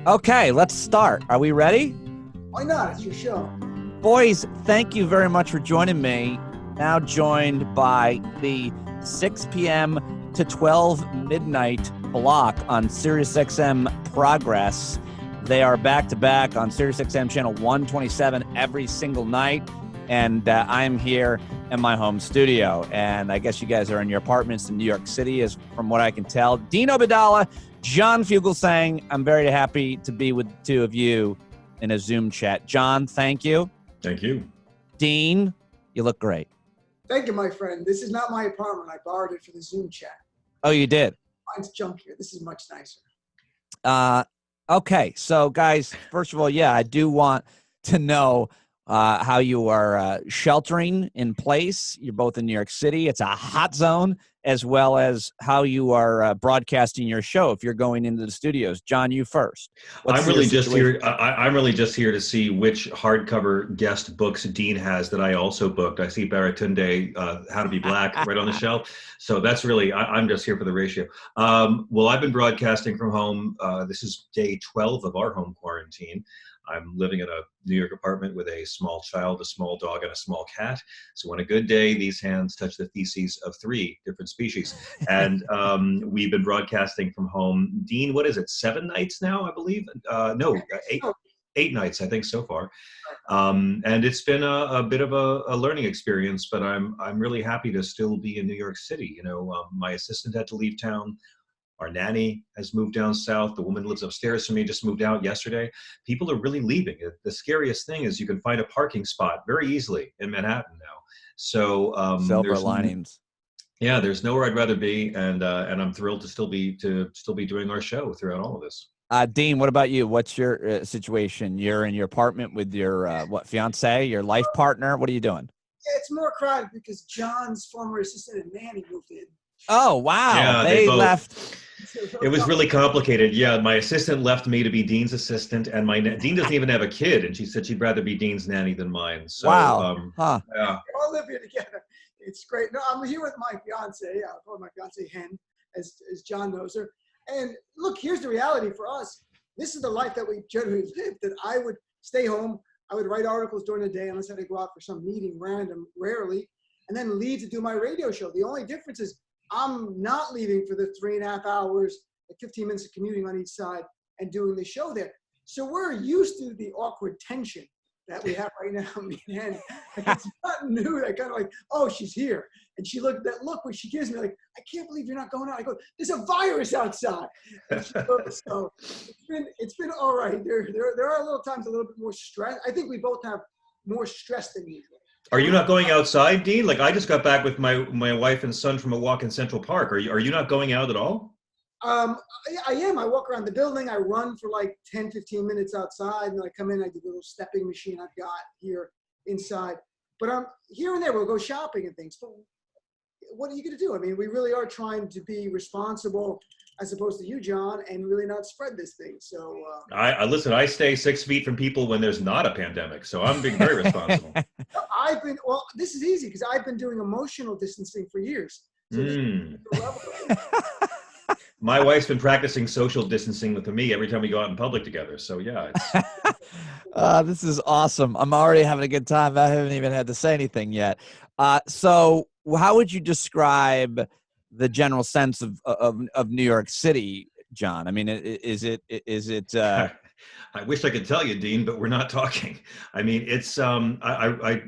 Okay, let's start. Are we ready? Why not? It's your show. Boys, thank you very much for joining me. Now joined by the 6 p.m. to 12 midnight block on SiriusXM Progress. They are back-to-back on SiriusXM channel 127 every single night. And I'm here in my home studio. And I guess you guys are in your apartments in New York City, as from what I can tell. Dean Obeidallah, John Fugelsang. I'm very happy to be with the two of you in a Zoom chat. John, thank you. Thank you. Dean, you look great. Thank you, my friend. This is not my apartment. I borrowed it for the Zoom chat. Oh, you did? Mine's junk here. This is much nicer. Okay. So, guys, first of all, yeah, I do want to know how you are sheltering in place. You're both in New York City. It's a hot zone, as well as how you are broadcasting your show if you're going into the studios. John, you first. I'm really just here. I'm really just here to see which hardcover guest books Dean has that I also booked. I see Baratunde, How to Be Black, right on the shelf. So that's really, I'm just here for the ratio. Well, I've been broadcasting from home. This is day 12 of our home quarantine. I'm living in a New York apartment with a small child, a small dog, and a small cat. So on a good day, these hands touch the feces of 3 different species. And we've been broadcasting from home. Dean, what is it, 7 nights now, I believe? No, 8 nights, I think, so far. And it's been a bit of a learning experience, but I'm really happy to still be in New York City. You know, my assistant had to leave town. Our nanny has moved down south. The woman who lives upstairs from me just moved out yesterday. People are really leaving. The scariest thing is you can find a parking spot very easily in Manhattan now. So silver linings. Yeah, there's nowhere I'd rather be, and I'm thrilled to still be doing our show throughout all of this. Dean, what about you? What's your situation? You're in your apartment with your fiance, your life partner. What are you doing? Yeah, it's more crowded because John's former assistant and nanny moved in. Oh, wow. Yeah, they left. It was really complicated. Yeah, my assistant left me to be Dean's assistant, and Dean doesn't even have a kid, and she said she'd rather be Dean's nanny than mine. So, wow. Yeah. We all live here together. It's great. No, I'm here with my fiance. I call her my fiance Hen, as John knows her. And look, here's the reality for us. This is the life that we generally live, that I would stay home. I would write articles during the day unless I had to go out for some meeting rarely, and then leave to do my radio show. The only difference is I'm not leaving for the 3.5 hours, like 15 minutes of commuting on each side and doing the show there. So we're used to the awkward tension that we have right now, me and Hen. Like, it's not new. I kind of like, oh, she's here. And she looked, that look when she gives me, like, I can't believe you're not going out. I go, there's a virus outside. And she goes, so it's been all right. There are little times a little bit more stress. I think we both have more stress than usual. Are you not going outside, Dean? Like, I just got back with my wife and son from a walk in Central Park. Are you not going out at all? I am. I walk around the building. I run for like 10, 15 minutes outside, and I come in. I do the little stepping machine I've got here inside. But here and there, we'll go shopping and things. But what are you going to do? I mean, we really are trying to be responsible, as opposed to you, John, and really not spread this thing. So listen. I stay 6 feet from people when there's not a pandemic, so I'm being very responsible. This is easy because I've been doing emotional distancing for years. So My wife's been practicing social distancing with me every time we go out in public together. So yeah. This is awesome. I'm already having a good time. I haven't even had to say anything yet. So how would you describe the general sense of New York City, John? I mean, is it I wish I could tell you, Dean, but we're not talking. I mean, it's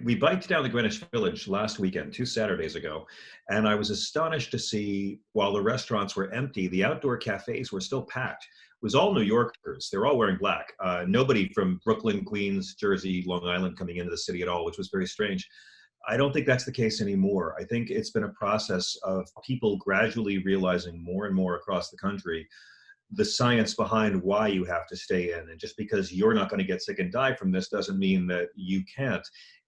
we biked down the Greenwich Village last weekend, 2 Saturdays ago, and I was astonished to see, while the restaurants were empty, the outdoor cafes were still packed. It was all New Yorkers. They're all wearing black. Nobody from Brooklyn, Queens, Jersey, Long Island coming into the city at all, which was very strange. I don't think that's the case anymore. I think it's been a process of people gradually realizing more and more across the country the science behind why you have to stay in. And just because you're not going to get sick and die from this doesn't mean that you can't.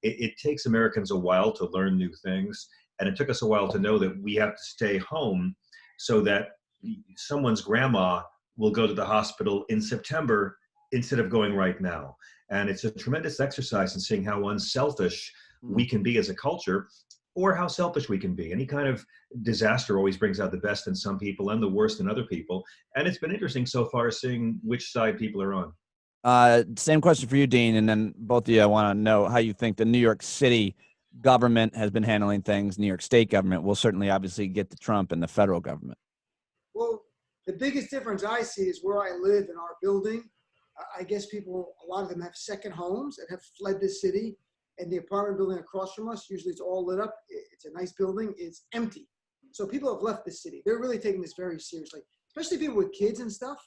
It takes Americans a while to learn new things. And it took us a while to know that we have to stay home so that someone's grandma will go to the hospital in September instead of going right now. And it's a tremendous exercise in seeing how unselfish we can be as a culture. or how selfish we can be. Any kind of disaster always brings out the best in some people and the worst in other people. And it's been interesting so far seeing which side people are on. Same question for you, Dean, and then both of you, I want to know how you think the New York City government has been handling things. New York State government will certainly obviously get to Trump and the federal government. Well, the biggest difference I see is where I live in our building. I guess people, a lot of them have second homes and have fled the city. And the apartment building across from us, usually it's all lit up. It's a nice building. It's empty. So people have left the city. They're really taking this very seriously, especially people with kids and stuff.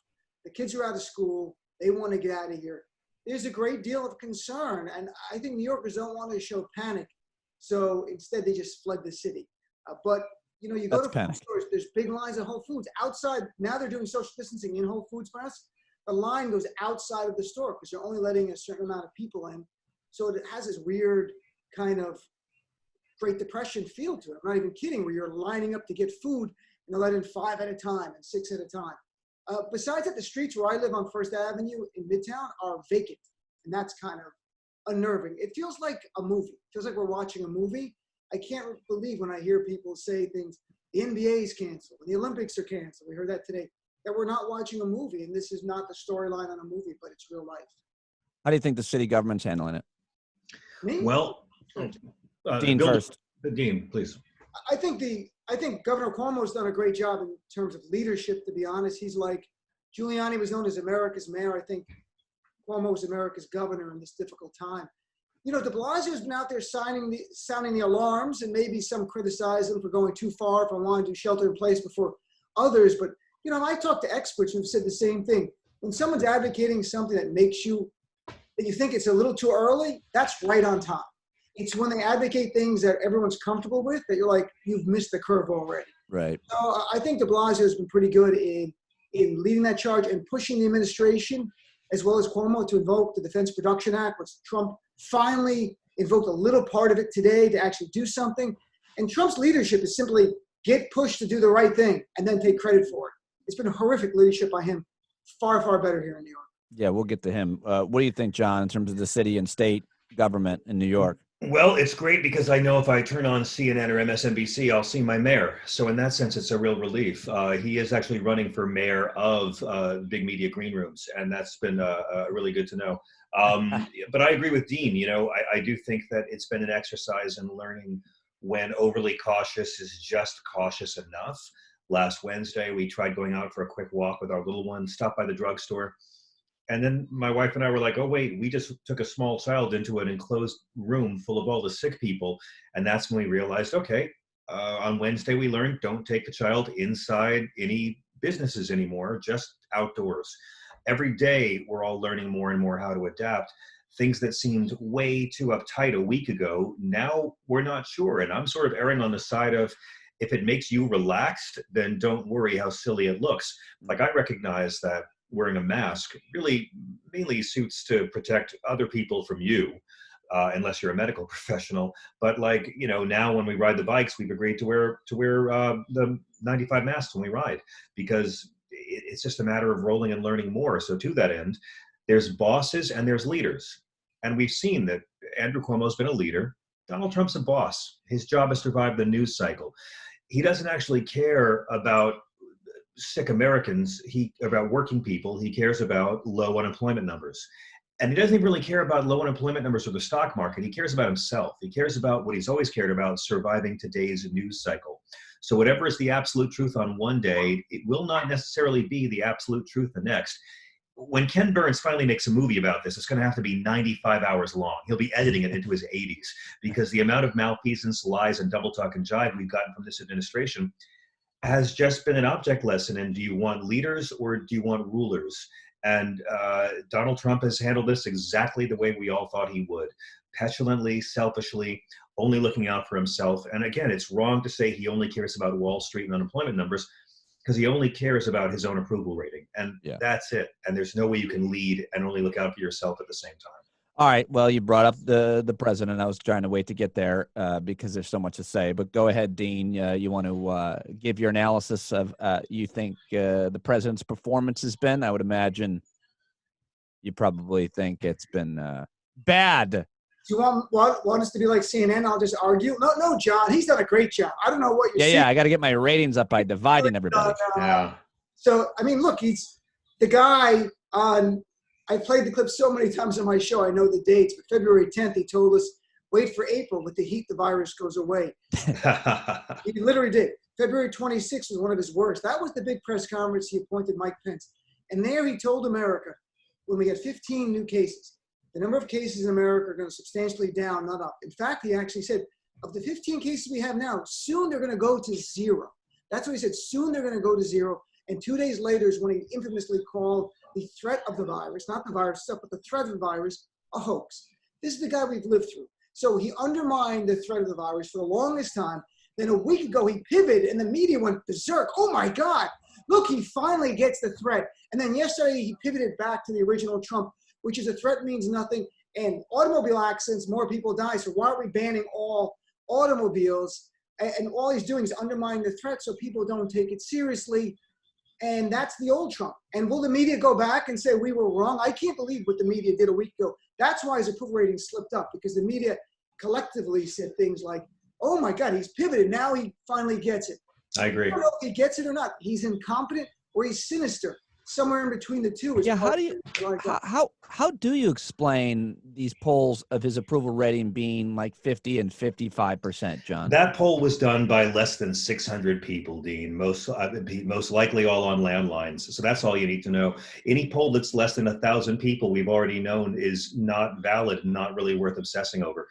The kids are out of school. They want to get out of here. There's a great deal of concern. And I think New Yorkers don't want to show panic. So instead, they just fled the city. But, you know, you go to food stores, there's big lines at Whole Foods. Outside, now they're doing social distancing in Whole Foods for us. The line goes outside of the store because you're only letting a certain amount of people in. So it has this weird kind of Great Depression feel to it. I'm not even kidding, where you're lining up to get food and they're letting 5 at a time and 6 at a time. Besides that, the streets where I live on First Avenue in Midtown are vacant. And that's kind of unnerving. It feels like a movie. It feels like we're watching a movie. I can't believe when I hear people say things, the NBA is canceled, and the Olympics are canceled. We heard that today, that we're not watching a movie. And this is not the storyline on a movie, but it's real life. How do you think the city government's handling it? Me? Well, Dean first. Dean, please. I think Governor Cuomo's done a great job in terms of leadership, to be honest. He's like, Giuliani was known as America's mayor. I think Cuomo was America's governor in this difficult time. You know, de Blasio's been out there sounding the alarms, and maybe some criticize him for going too far, if I want to do shelter in place before others. But, you know, I talk to experts who've said the same thing. When someone's advocating something that makes you, that you think it's a little too early, that's right on time. It's when they advocate things that everyone's comfortable with that you're like, you've missed the curve already. Right. So I think de Blasio has been pretty good in leading that charge and pushing the administration, as well as Cuomo, to invoke the Defense Production Act, which Trump finally invoked a little part of it today to actually do something. And Trump's leadership is simply get pushed to do the right thing and then take credit for it. It's been horrific leadership by him. Far, far better here in New York. Yeah, we'll get to him. What do you think, John, in terms of the city and state government in New York? Well, it's great because I know if I turn on CNN or MSNBC, I'll see my mayor. So in that sense, it's a real relief. He is actually running for mayor of big media green rooms, and that's been really good to know. But I agree with Dean. You know, I do think that it's been an exercise in learning when overly cautious is just cautious enough. Last Wednesday, we tried going out for a quick walk with our little one, stopped by the drugstore. And then my wife and I were like, oh, wait, we just took a small child into an enclosed room full of all the sick people. And that's when we realized, okay, on Wednesday we learned don't take the child inside any businesses anymore, just outdoors. Every day we're all learning more and more how to adapt. Things that seemed way too uptight a week ago, now we're not sure. And I'm sort of erring on the side of, if it makes you relaxed, then don't worry how silly it looks. Like, I recognize that wearing a mask really mainly suits to protect other people from you, unless you're a medical professional. But like, you know, now when we ride the bikes, we've agreed to wear the 95 masks when we ride, because it's just a matter of rolling and learning more. So to that end, there's bosses and there's leaders. And we've seen that Andrew Cuomo's been a leader. Donald Trump's a boss. His job is to survive the news cycle. He doesn't actually care about sick Americans, about working people. He cares about low unemployment numbers. And he doesn't even really care about low unemployment numbers or the stock market. He cares about himself. He cares about what he's always cared about, surviving today's news cycle. So whatever is the absolute truth on one day, it will not necessarily be the absolute truth the next. When Ken Burns finally makes a movie about this, it's going to have to be 95 hours long. He'll be editing it into his 80s, because the amount of malfeasance, lies, and double talk and jive we've gotten from this administration has just been an object lesson in, do you want leaders or do you want rulers? And Donald Trump has handled this exactly the way we all thought he would. Petulantly, selfishly, only looking out for himself. And again, it's wrong to say he only cares about Wall Street and unemployment numbers, because he only cares about his own approval rating. And that's it. And there's no way you can lead and only look out for yourself at the same time. All right. Well, you brought up the president. I was trying to wait to get there because there's so much to say. But go ahead, Dean. You want to give your analysis of you think the president's performance has been? I would imagine you probably think it's been bad Do you want us to be like CNN? I'll just argue. No, John, he's done a great job. I don't know what you're saying. Yeah, I got to get my ratings up by dividing everybody. Yeah. So, I mean, look, he's the guy on, I played the clip so many times on my show, I know the dates, but February 10th, he told us, wait for April. With the heat, the virus goes away. He literally did. February 26th was one of his worst. That was the big press conference. He appointed Mike Pence. And there he told America, when we get 15 new cases, the number of cases in America are going to substantially down, not up. In fact, he actually said, of the 15 cases we have now, soon they're going to go to zero. That's what he said. Soon they're going to go to zero. And 2 days later is when he infamously called the threat of the virus, not the virus itself, but the threat of the virus, a hoax. This is the guy we've lived through. So he undermined the threat of the virus for the longest time. Then a week ago, he pivoted and the media went berserk. Oh my God, look, he finally gets the threat. And then yesterday, he pivoted back to the original Trump, which is a threat means nothing. And automobile accidents, more people die. So why are we banning all automobiles? And all he's doing is undermining the threat so people don't take it seriously. And that's the old Trump. And will the media go back and say we were wrong? I can't believe what the media did a week ago. That's why his approval rating slipped up, because the media collectively said things like, oh my God, he's pivoted. Now he finally gets it. I agree. I don't know if he gets it or not. He's incompetent or he's sinister. Somewhere in between the two. Yeah, how do you explain these polls of his approval rating being like 50 and 55%, John? That poll was done by less than 600 people, Dean, most likely all on landlines. So that's all you need to know. Any poll that's less than 1,000 people, we've already known, is not valid and not really worth obsessing over.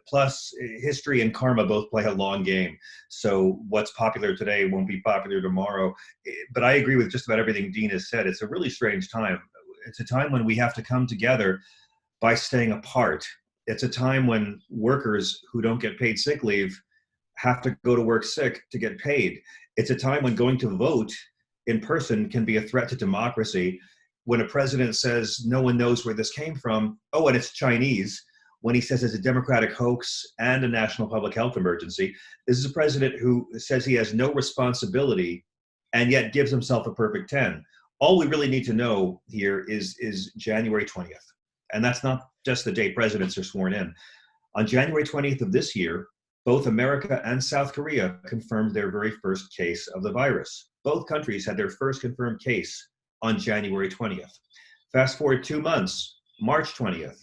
Plus, history and karma both play a long game. So what's popular today won't be popular tomorrow. But I agree with just about everything Dean has said. It's a really strange time. It's a time when we have to come together by staying apart. It's a time when workers who don't get paid sick leave have to go to work sick to get paid. It's a time when going to vote in person can be a threat to democracy. When a president says no one knows where this came from, oh, and it's Chinese, when he says it's a democratic hoax and a national public health emergency. This is a president who says he has no responsibility and yet gives himself a perfect 10. All we really need to know here is January 20th. And that's not just the day presidents are sworn in. On January 20th of this year, both America and South Korea confirmed their very first case of the virus. Both countries had their first confirmed case on January 20th. Fast forward 2 months, March 20th.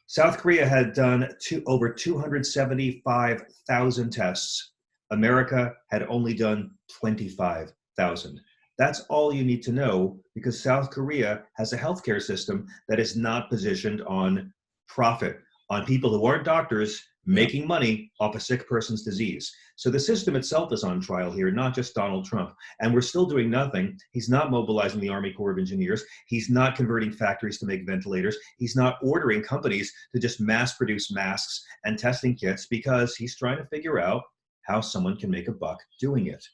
South Korea had done over 275,000 tests. America had only done 25,000. That's all you need to know, because South Korea has a healthcare system that is not positioned on profit, on people who aren't doctors making money off a sick person's disease. So the system itself is on trial here, not just Donald Trump. And we're still doing nothing. He's not mobilizing the Army Corps of Engineers. He's not converting factories to make ventilators. He's not ordering companies to just mass produce masks and testing kits, because he's trying to figure out how someone can make a buck doing it.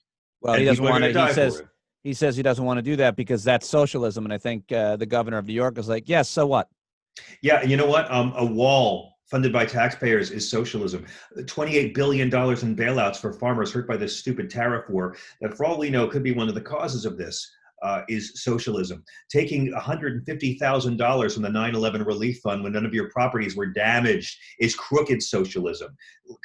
Well, he doesn't want to. He says he doesn't want to do that because that's socialism. And I think the governor of New York is like, yes, so what? Yeah, and you know what? A wall funded by taxpayers is socialism. $28 billion in bailouts for farmers hurt by this stupid tariff war that, for all we know, could be one of the causes of this, is socialism. Taking $150,000 from the 9/11 relief fund when none of your properties were damaged is crooked socialism.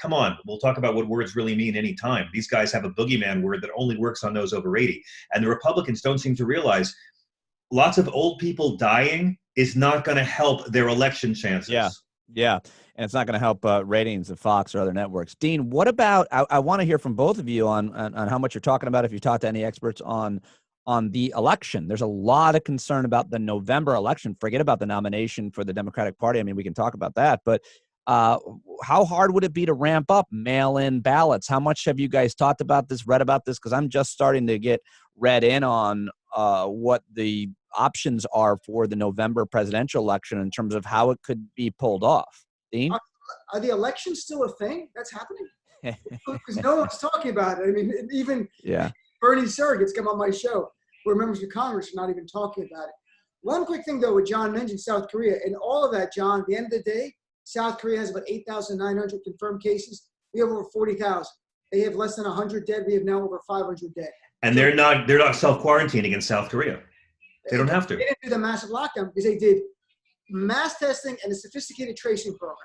Come on, we'll talk about what words really mean anytime. These guys have a boogeyman word that only works on those over 80. And the Republicans don't seem to realize lots of old people dying is not going to help their election chances. Yeah. And it's not going to help ratings of Fox or other networks. Dean, what about, I want to hear from both of you on how much you're talking about, if you talk to any experts on the election. There's a lot of concern about the November election. Forget about the nomination for the Democratic Party. I mean, we can talk about that, but how hard would it be to ramp up mail-in ballots? How much have you guys talked about this, read about this? Because I'm just starting to get read in on what the options are for the November presidential election in terms of how it could be pulled off. Dean? Are the elections still a thing that's happening? Because no one's talking about it. I mean, even Bernie surrogates come on my show where members of Congress are not even talking about it. One quick thing, though, what John mentioned, South Korea, and all of that, John, at the end of the day, South Korea has about 8,900 confirmed cases. We have over 40,000. They have less than 100 dead. We have now over 500 dead. And they're not self-quarantining in South Korea. They don't have to. They didn't do the massive lockdown because they did mass testing and a sophisticated tracing program.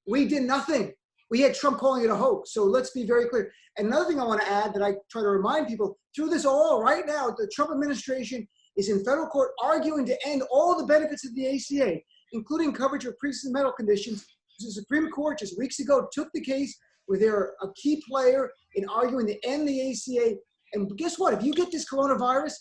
We did nothing. We had Trump calling it a hoax. So let's be very clear. And another thing I want to add that I try to remind people, through this all right now, the Trump administration is in federal court arguing to end all the benefits of the ACA, including coverage of pre-existing medical conditions. The Supreme Court just weeks ago took the case where they're a key player in arguing to end the ACA. And guess what? If you get this coronavirus,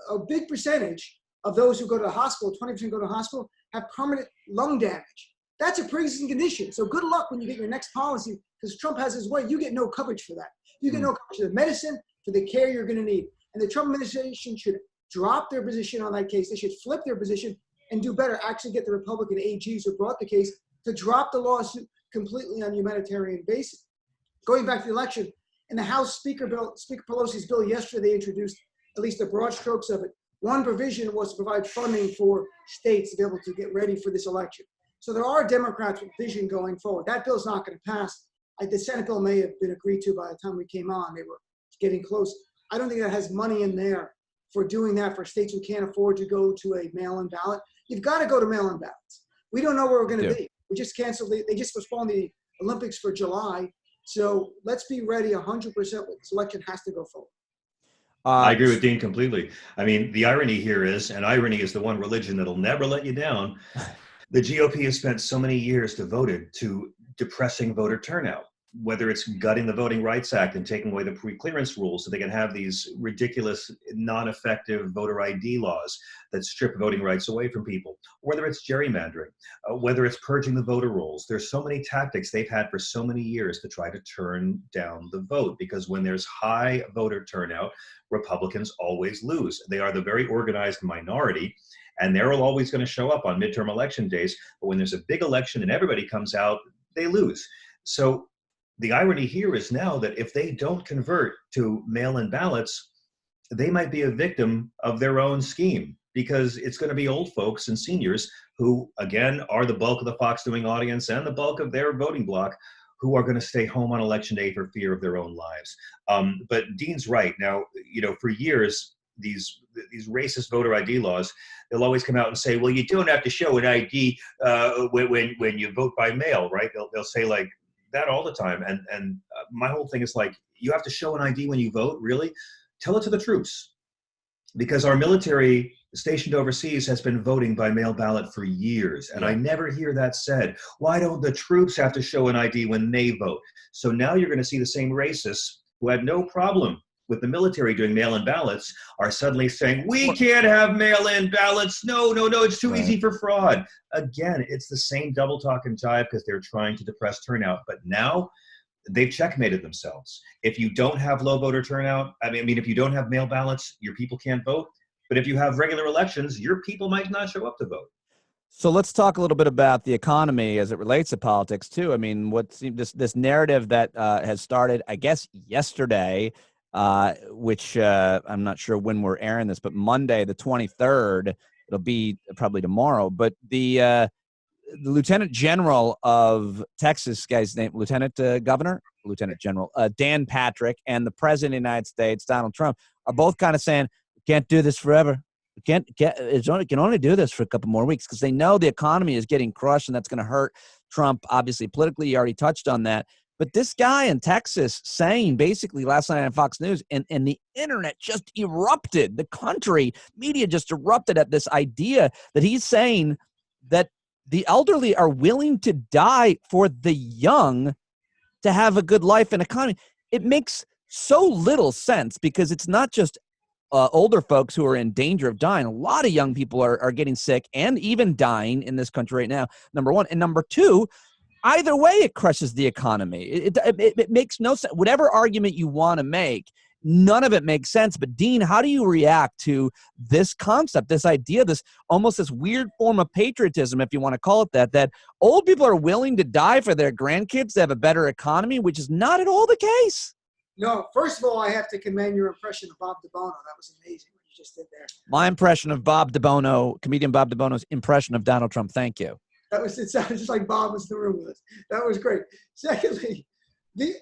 a big percentage of those who go to the hospital, 20% go to the hospital, have permanent lung damage. That's a pre-existing condition. So good luck when you get your next policy, because Trump has his way. You get no coverage for that. You get no coverage for the medicine, for the care you're going to need. And the Trump administration should drop their position on that case. They should flip their position and do better, actually get the Republican AGs who brought the case to drop the lawsuit completely on a humanitarian basis. Going back to the election, in the House Speaker Pelosi's bill yesterday, they introduced at least the broad strokes of it. One provision was to provide funding for states to be able to get ready for this election. So there are Democrats with vision going forward. That bill's not going to pass. The Senate bill may have been agreed to by the time we came on. They were getting close. I don't think that has money in there for doing that for states who can't afford to go to a mail-in ballot. You've got to go to mail-in ballots. We don't know where we're going to be. We just canceled. They just postponed the Olympics for July. So let's be ready 100%. This election has to go forward. I agree with Dean completely. I mean, the irony here is, and irony is the one religion that'll never let you down, the GOP has spent so many years devoted to depressing voter turnout, whether it's gutting the Voting Rights Act and taking away the pre-clearance rules so they can have these ridiculous, non-effective voter ID laws that strip voting rights away from people, whether it's gerrymandering, whether it's purging the voter rolls. There's so many tactics they've had for so many years to try to turn down the vote, because when there's high voter turnout, Republicans always lose. They are the very organized minority, and they're always going to show up on midterm election days. But when there's a big election and everybody comes out, they lose. So the irony here is now that if they don't convert to mail-in ballots, they might be a victim of their own scheme, because it's going to be old folks and seniors who, again, are the bulk of the Fox viewing audience and the bulk of their voting bloc, who are going to stay home on election day for fear of their own lives. But Dean's right. Now, for years, these racist voter ID laws, they'll always come out and say, well, you don't have to show an ID when you vote by mail, right? They'll say like that all the time. And my whole thing is like, you have to show an ID when you vote? Really? Tell it to the troops. Because our military stationed overseas has been voting by mail ballot for years. And I never hear that said. Why don't the troops have to show an ID when they vote? So now you're going to see the same racists who had no problem with the military doing mail-in ballots are suddenly saying, we can't have mail-in ballots. No, it's too easy for fraud. Again, it's the same double talk and jive because they're trying to depress turnout. But now they've checkmated themselves. If you don't have low voter turnout, I mean, if you don't have mail ballots, your people can't vote. But if you have regular elections, your people might not show up to vote. So let's talk a little bit about the economy as it relates to politics too. I mean, this narrative that has started, I guess, yesterday, which I'm not sure when we're airing this, but Monday, the 23rd, it'll be probably tomorrow. But the Lieutenant General of Texas, guy's name, Lieutenant General Dan Patrick, and the President of the United States, Donald Trump, are both kind of saying, we can't do this forever. We can only do this for a couple more weeks, because they know the economy is getting crushed, and that's going to hurt Trump, obviously, politically. You already touched on that. But this guy in Texas saying basically last night on Fox News, and the internet just erupted. The country media just erupted at this idea that he's saying that the elderly are willing to die for the young to have a good life and economy. It makes so little sense, because it's not just older folks who are in danger of dying. A lot of young people are getting sick and even dying in this country right now, number one. And number two, either way, it crushes the economy. It makes no sense. Whatever argument you want to make, none of it makes sense. But Dean, how do you react to this concept, this idea, this weird form of patriotism, if you want to call it that old people are willing to die for their grandkids to have a better economy, which is not at all the case? No, first of all, I have to commend your impression of Bob DeBono. That was amazing what you just did there. My impression of Bob DeBono, comedian Bob DeBono's impression of Donald Trump. Thank you. It sounded just like Bob was in the room with us. That was great. Secondly, Dan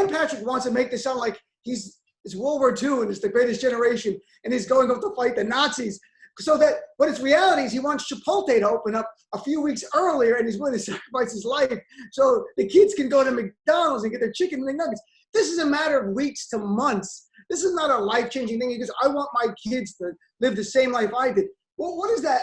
Patrick wants to make this sound like it's World War II and it's the greatest generation and he's going up to fight the Nazis. So that, but its reality is he wants Chipotle to open up a few weeks earlier, and he's willing to sacrifice his life so the kids can go to McDonald's and get their chicken McNuggets. This is a matter of weeks to months. This is not a life-changing thing. He goes, I want my kids to live the same life I did. Well, what is that?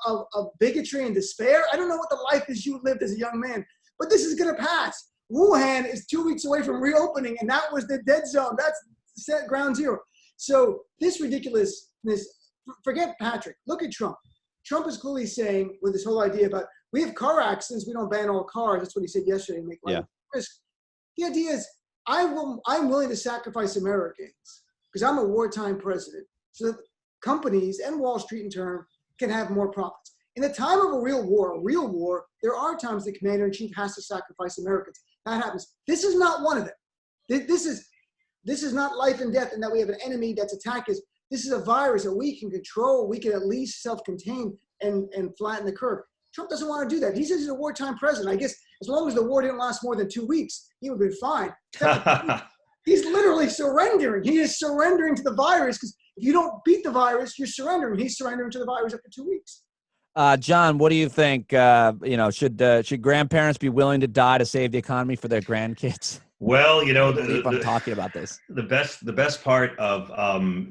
A bigotry and despair? I don't know what the life is you lived as a young man, but this is going to pass. Wuhan is 2 weeks away from reopening, and that was the dead zone. That's set ground zero. So this ridiculousness, forget Patrick. Look at Trump. Trump is clearly saying with this whole idea about we have car accidents, we don't ban all cars. That's what he said yesterday. Make life risk. The idea is I'm willing to sacrifice Americans because I'm a wartime president, so that companies and Wall Street in turn can have more profits. In the time of a real war, there are times the commander-in-chief has to sacrifice Americans. That happens. This is not one of them. This is not life and death, and that we have an enemy that's attacking us. This is a virus that we can control. We can at least self-contain and flatten the curve. Trump doesn't want to do that. He says he's a wartime president. I guess as long as the war didn't last more than 2 weeks, he would have been fine. He's literally surrendering. He is surrendering to the virus because if you don't beat the virus, you're surrendering. He's surrendering to the virus after 2 weeks. John, what do you think? Should grandparents be willing to die to save the economy for their grandkids? Well, I'm talking about this. The best part of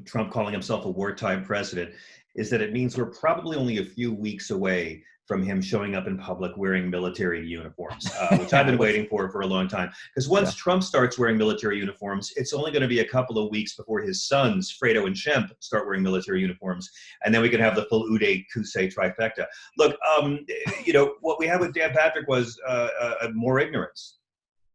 Trump calling himself a wartime president is that it means we're probably only a few weeks away from him showing up in public wearing military uniforms, which I've been waiting for a long time. Because once Trump starts wearing military uniforms, it's only going to be a couple of weeks before his sons, Fredo and Shemp, start wearing military uniforms. And then we can have the full Uday Kusei trifecta. Look, what we had with Dan Patrick was more ignorance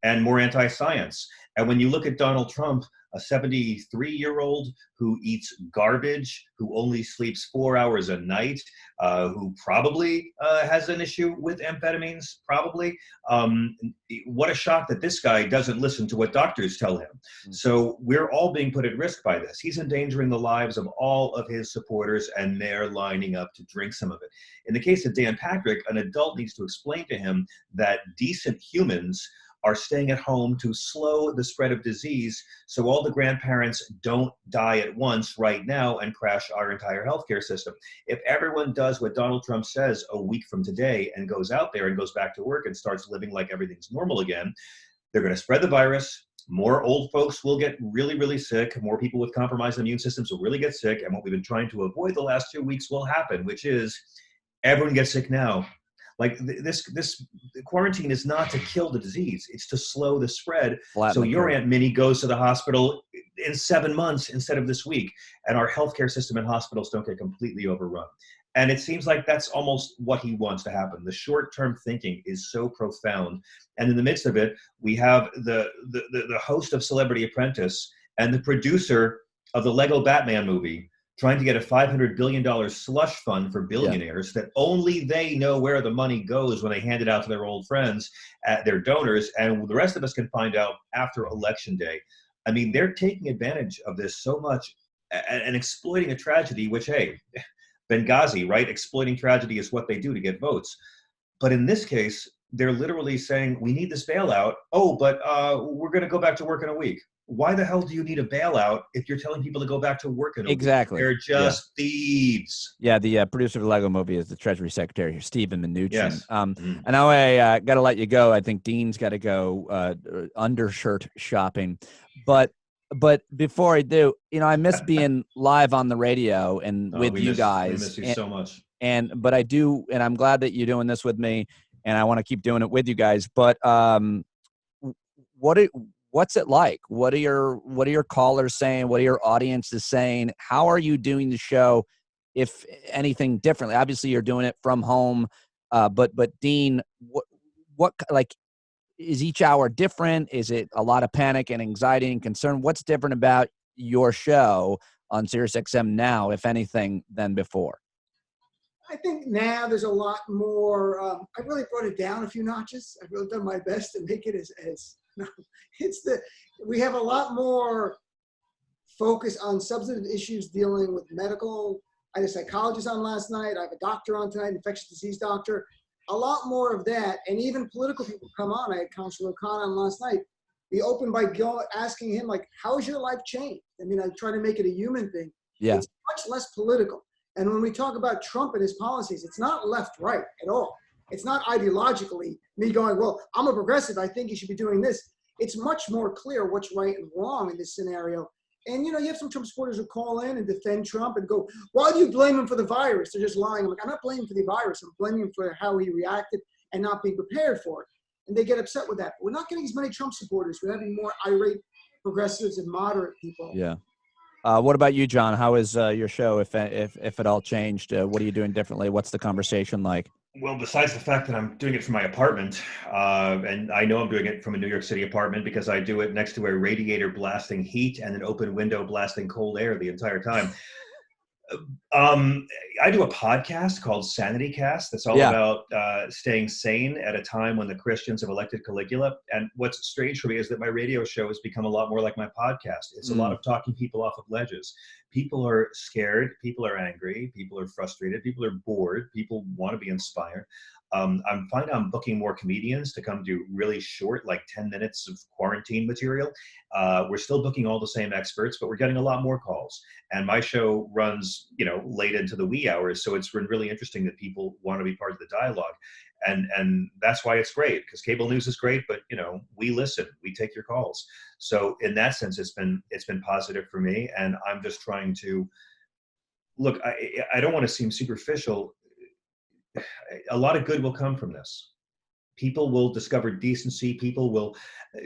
and more anti-science. And when you look at Donald Trump, a 73-year-old who eats garbage, who only sleeps 4 hours a night, who probably has an issue with amphetamines, probably. What a shock that this guy doesn't listen to what doctors tell him. So we're all being put at risk by this. He's endangering the lives of all of his supporters, and they're lining up to drink some of it. In the case of Dan Patrick, an adult needs to explain to him that decent humans are staying at home to slow the spread of disease so all the grandparents don't die at once right now and crash our entire healthcare system. If everyone does what Donald Trump says a week from today and goes out there and goes back to work and starts living like everything's normal again, they're going to spread the virus. More old folks will get really, really sick. More people with compromised immune systems will really get sick. And what we've been trying to avoid the last 2 weeks will happen, which is everyone gets sick now. Like this quarantine is not to kill the disease. It's to slow the spread. So your Aunt Minnie goes to the hospital in 7 months instead of this week. And our healthcare system and hospitals don't get completely overrun. And it seems like that's almost what he wants to happen. The short-term thinking is so profound. And in the midst of it, we have the host of Celebrity Apprentice and the producer of the Lego Batman movie trying to get a $500 billion slush fund for billionaires that only they know where the money goes when they hand it out to their old friends, their donors, and the rest of us can find out after Election Day. I mean, they're taking advantage of this so much and exploiting a tragedy, which, hey, Benghazi, right? Exploiting tragedy is what they do to get votes. But in this case, they're literally saying, we need this bailout. Oh, but we're going to go back to work in a week. Why the hell do you need a bailout if you're telling people to go back to work in a week? They're just thieves. Yeah, the producer of the Lego movie is the Treasury Secretary here, Stephen Mnuchin. Yes. I know I got to let you go. I think Dean's got to go undershirt shopping. But before I do, I miss being live on the radio and with you guys. We miss you so much. But I do, and I'm glad that you're doing this with me, and I want to keep doing it with you guys. But what's it like? What are your callers saying? What are your audiences saying? How are you doing the show, if anything, differently? Obviously, you're doing it from home. But Dean, what like is each hour different? Is it a lot of panic and anxiety and concern? What's different about your show on SiriusXM now, if anything, than before? I think now there's a lot more. I really brought it down a few notches. I've really done my best to make it as no, we have a lot more focus on substantive issues dealing with medical. I had a psychologist on last night. I have a doctor on tonight, infectious disease doctor. A lot more of that, and even political people come on. I had Consul O'Connor on last night. We opened by asking him, like, how has your life changed? I mean, I try to make it a human thing. Yeah. It's much less political. And when we talk about Trump and his policies, it's not left-right at all. It's not ideologically me going, well, I'm a progressive, I think you should be doing this. It's much more clear what's right and wrong in this scenario. And, you have some Trump supporters who call in and defend Trump and go, why do you blame him for the virus? They're just lying. I'm like, I'm not blaming him for the virus. I'm blaming him for how he reacted and not being prepared for it. And they get upset with that. But we're not getting as many Trump supporters. We're having more irate progressives and moderate people. Yeah. What about you, John? How is your show, if it all changed? What are you doing differently? What's the conversation like? Well, besides the fact that I'm doing it from my apartment, and I know I'm doing it from a New York City apartment because I do it next to a radiator blasting heat and an open window blasting cold air the entire time. I do a podcast called Sanity Cast that's all about staying sane at a time when the Christians have elected Caligula. And what's strange for me is that my radio show has become a lot more like my podcast. It's a lot of talking people off of ledges. People are scared. People are angry. People are frustrated. People are bored. People want to be inspired. I'm finding I'm booking more comedians to come do really short, like 10 minutes of quarantine material. We're still booking all the same experts, but we're getting a lot more calls. And my show runs, late into the wee hours. So it's been really interesting that people want to be part of the dialogue. And that's why it's great, because cable news is great, but we listen, we take your calls. So in that sense, it's been positive for me. And I'm just trying to look, I don't want to seem superficial. A lot of good will come from this. People will discover decency. People will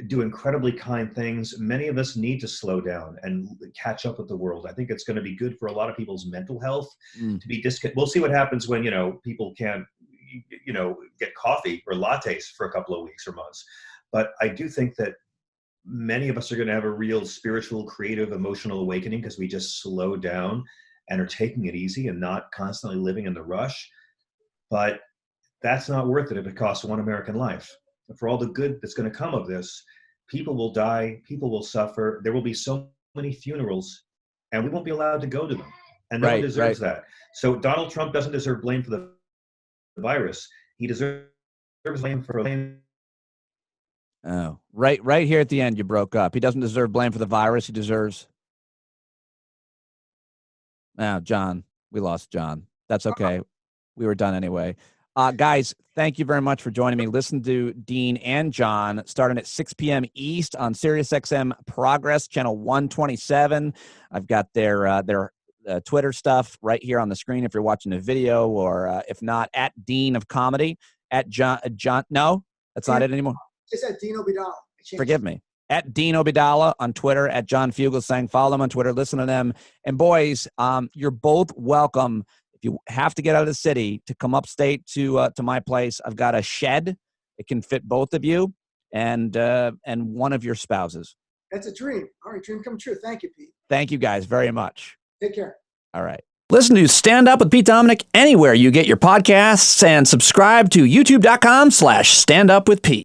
do incredibly kind things. Many of us need to slow down and catch up with the world. I think it's going to be good for a lot of people's mental health to be We'll see what happens when, people can't, get coffee or lattes for a couple of weeks or months. But I do think that many of us are going to have a real spiritual, creative, emotional awakening because we just slow down and are taking it easy and not constantly living in the rush. But that's not worth it if it costs one American life. For all the good that's going to come of this, people will die, people will suffer. There will be so many funerals, and we won't be allowed to go to them. And no one deserves that. So Donald Trump doesn't deserve blame for the virus. He deserves blame for blame. Oh, right here at the end, you broke up. He doesn't deserve blame for the virus. He deserves. Now, John, we lost John. That's okay. We were done anyway. Guys, thank you very much for joining me. Listen to Dean and John starting at 6 p.m. East on SiriusXM Progress, channel 127. I've got their Twitter stuff right here on the screen if you're watching the video, or if not, at Dean of Comedy, at John. No, that's not it anymore. It's at Dean Obeidallah. Forgive me. At Dean Obeidallah on Twitter, at John Fugelsang. Follow them on Twitter. Listen to them. And boys, you're both welcome. You have to get out of the city to come upstate to my place. I've got a shed. It can fit both of you and one of your spouses. That's a dream. All right, dream come true. Thank you, Pete. Thank you guys very much. Take care. All right. Listen to Stand Up with Pete Dominic anywhere you get your podcasts, and subscribe to youtube.com/standupwithpete.